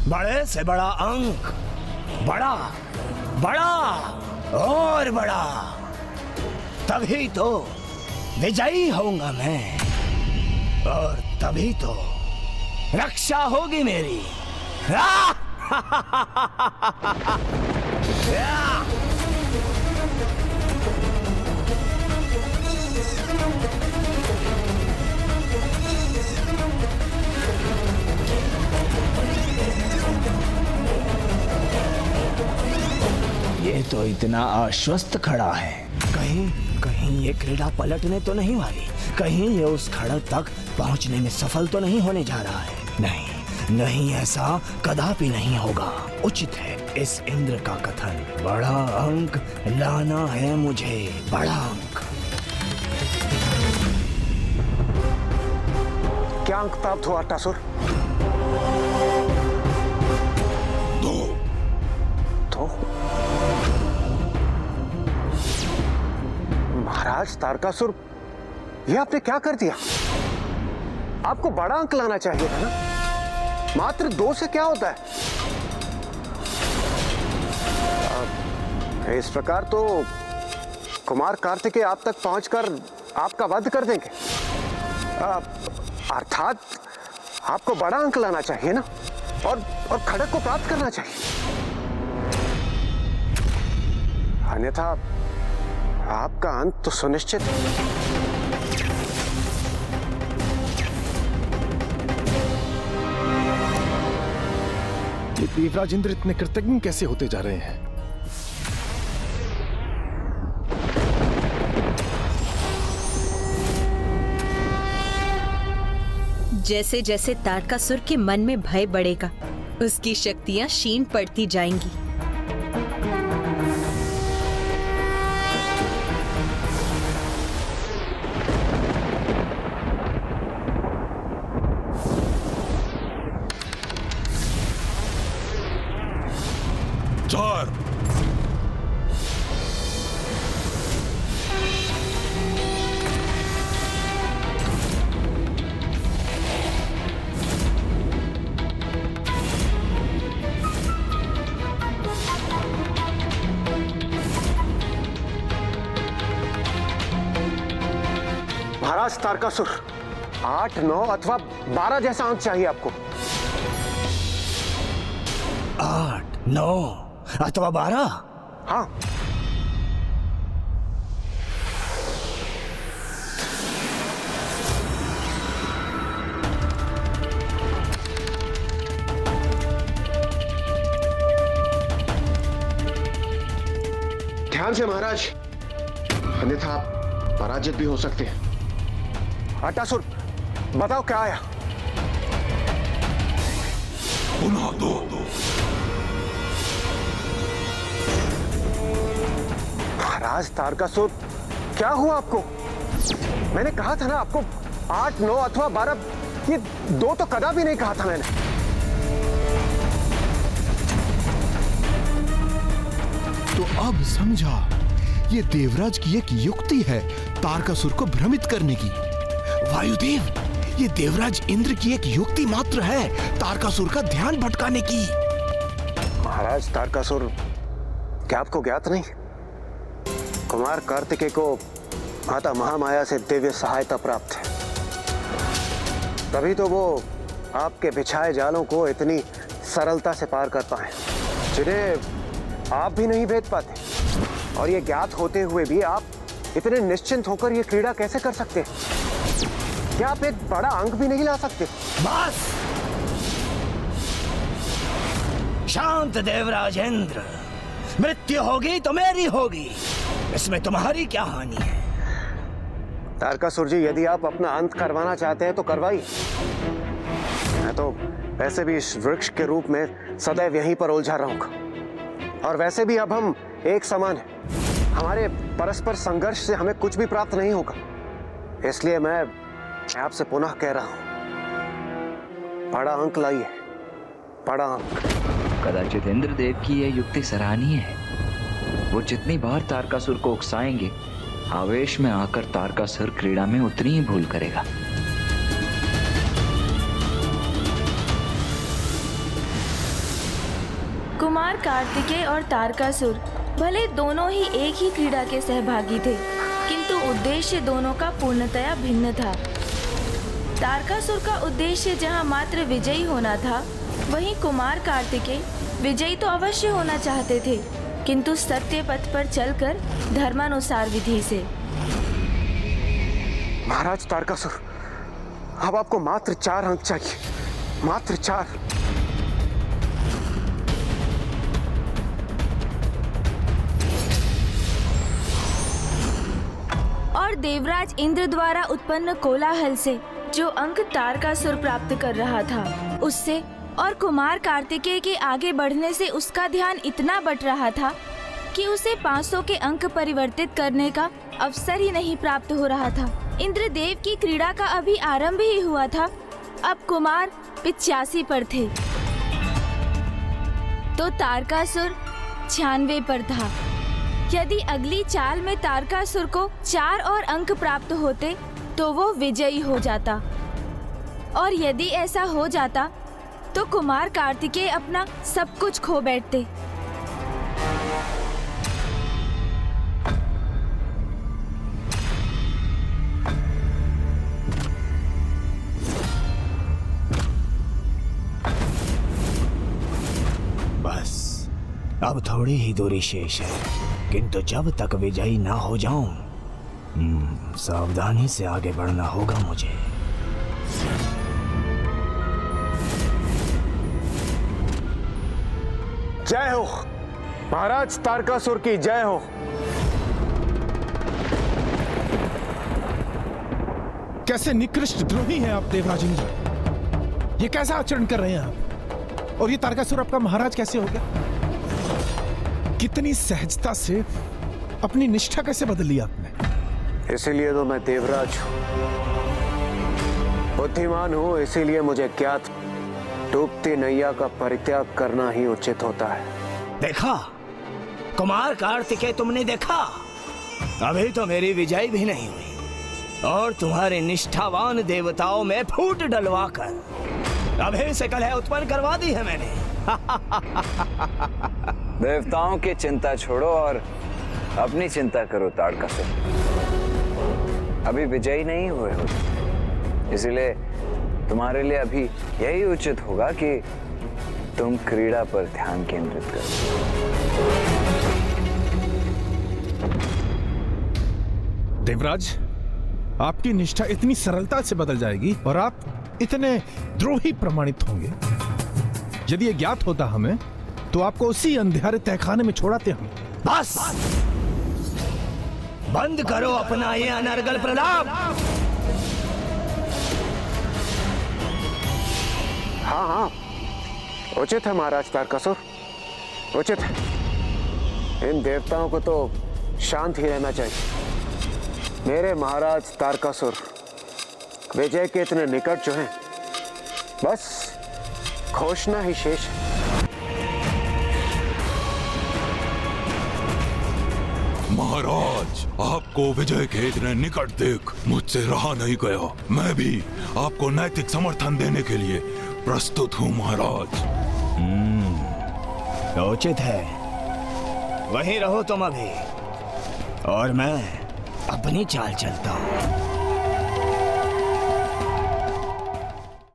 बड़े से बड़ा अंक, बड़ा बड़ा और बड़ा, तभी तो विजयी होऊंगा मैं, और तभी तो रक्षा होगी मेरी। ये तो इतना आश्वस्त खड़ा है, कहीं कहीं ये क्रीड़ा पलटने तो नहीं वाली, कहीं ये उस खड़क तक पहुंचने में सफल तो नहीं होने जा रहा है। नहीं नहीं, ऐसा कदापि नहीं होगा। उचित है इस इंद्र का कथन, बड़ा अंक लाना है मुझे, बड़ा अंक। क्या अंक प्राप्त हुआ अट्टासुर? दो। महाराज तारकासुर, ये आपने क्या कर दिया? आपको बड़ा अंक लाना चाहिए था ना, मात्र 2 से क्या होता है? इस प्रकार तो कुमार कार्तिकेय आप तक पहुंचकर आपका वध कर देंगे। अर्थात आपको बड़ा अंक लाना चाहिए ना, और खड़क को प्राप्त करना चाहिए, अन्यथा आपका अंत तो सुनिश्चित है। ये देवराज इंद्र इतने कृतज्ञ कैसे होते जा रहे हैं? जैसे जैसे तारकासुर के मन में भय बढ़ेगा, उसकी शक्तियां क्षीण पड़ती जाएंगी। चार। महाराज तारकासुर, 8, 9 अथवा 12 जैसा अंक चाहिए आपको। 8, 9 अथवा 12? हाँ। ध्यान से महाराज, अन्यथा आप पराजित भी हो सकते हैं। अट्टासुर, बताओ क्या आया? पुनः 2। महाराज तारकासुर, क्या हुआ आपको? मैंने कहा था ना आपको 8, 9 अथवा 12, ये 2 तो कदापि नहीं कहा था मैंने। तो अब समझा, ये देवराज की एक युक्ति है तारकासुर को भ्रमित करने की। वायुदेव, ये देवराज इंद्र की एक युक्ति मात्र है तारकासुर का ध्यान भटकाने की। महाराज तारकासुर, क्या आपको ज्ञात नहीं, कुमार कार्तिकेय को माता महामाया से दिव्य सहायता प्राप्त है, तभी तो वो आपके बिछाए जालों को इतनी सरलता से पार कर पाए, जिन्हें आप भी नहीं भेद पाते। और ये ज्ञात होते हुए भी आप इतने निश्चिंत होकर ये क्रीड़ा कैसे कर सकते हैं? क्या आप एक बड़ा अंक भी नहीं ला सकते? बस शांत देवराज इंद्र, मृत्यु होगी तो मेरी होगी, इसमें तुम्हारी क्या हानि है? तारकासुर जी, यदि आप अपना अंत करवाना चाहते हैं तो करवाइए। मैं तो वैसे भी इस वृक्ष के रूप में सदैव यहीं पर उलझा रहूंगा, और वैसे भी अब हम एक समान हैं। हमारे परस्पर संघर्ष से हमें कुछ भी प्राप्त नहीं होगा, इसलिए मैं आपसे पुनः कह रहा हूं, बड़ा अंक लाइए, बड़ा अंक। कदाचित इंद्रदेव की यह युक्ति सराहनीय है। वो जितनी बार तारकासुर को उकसाएंगे, आवेश में आकर तारकासुर क्रीड़ा में उतनी ही भूल करेगा। कुमार कार्तिकेय और तारकासुर भले दोनों ही एक ही क्रीड़ा के सहभागी थे, किंतु उद्देश्य दोनों का पूर्णतया भिन्न था। तारकासुर का उद्देश्य जहां मात्र विजयी होना था, वहीं कुमार कार्तिकेय विजयी तो अवश्य होना चाहते थे, किंतु सत्य पथ पर चलकर धर्मानुसार विधि से। महाराज तारकासुर, अब आपको मात्र 4 अंक चाहिए, मात्र 4। और देवराज इंद्र द्वारा उत्पन्न कोलाहल से जो अंक तारकासुर प्राप्त कर रहा था, उससे और कुमार कार्तिकेय के आगे बढ़ने से उसका ध्यान इतना बट रहा था कि उसे 500 के अंक परिवर्तित करने का अवसर ही नहीं प्राप्त हो रहा था। इंद्रदेव की क्रीड़ा का अभी आरंभ ही हुआ था, अब कुमार 85 पर थे तो तारकासुर 96 पर था। यदि अगली चाल में तारकासुर को 4 और अंक प्राप्त होते तो वो विजयी हो जाता, और यदि ऐसा हो जाता तो कुमार कार्तिकेय अपना सब कुछ खो बैठते। बस अब थोड़ी ही दूरी शेष है, किंतु जब तक विजयी ना हो जाऊं, सावधानी से आगे बढ़ना होगा मुझे। जय हो महाराज तारकासुर की जय हो। कैसे निकृष्ट द्रोही हैं आप देवराज इंद्र, ये कैसा आचरण कर रहे हैं आप? और ये तारकासुर आपका महाराज कैसे हो गया? कितनी सहजता से अपनी निष्ठा कैसे बदल ली आपने? इसीलिए तो मैं देवराज हूं, बुद्धिमान हूं, इसीलिए मुझे ज्ञात डूबती नैया का परित्याग करना ही उचित होता है। देखा कुमार कार्तिकेय, तुमने देखा, अभी तो मेरी विजय भी नहीं हुई और तुम्हारे निष्ठावान देवताओं में फूट डलवाकर अभी से कलह उत्पन्न करवा दी है मैंने। देवताओं की चिंता छोड़ो और अपनी चिंता करो तारकासुर। अभी विजयी नहीं हुए हो, इसलिए तुम्हारे लिए अभी यही उचित होगा कि तुम क्रीड़ा पर ध्यान केंद्रित करो। देवराज, आपकी निष्ठा इतनी सरलता से बदल जाएगी और आप इतने द्रोही प्रमाणित होंगे। यदि ये ज्ञात होता हमें तो आपको उसी अंधेरे तहखाने में छोड़ाते हम। बस बंद करो अपना ये अनर्गल प्रलाप। हाँ हाँ, उचित है महाराज तारकासुर, उचित है। इन देवताओं को तो शांत ही रहना चाहिए। मेरे महाराज तारकासुर विजय के इतने निकट जो हैं, बस घोषणा ही शेष है। महाराज, आपको विजय के इतने निकट देख मुझसे रहा नहीं गया। मैं भी आपको नैतिक समर्थन देने के लिए प्रस्तुत हूँ महाराज। उचित है, वहीं रहो तुम अभी और मैं अपनी चाल चलता हूँ।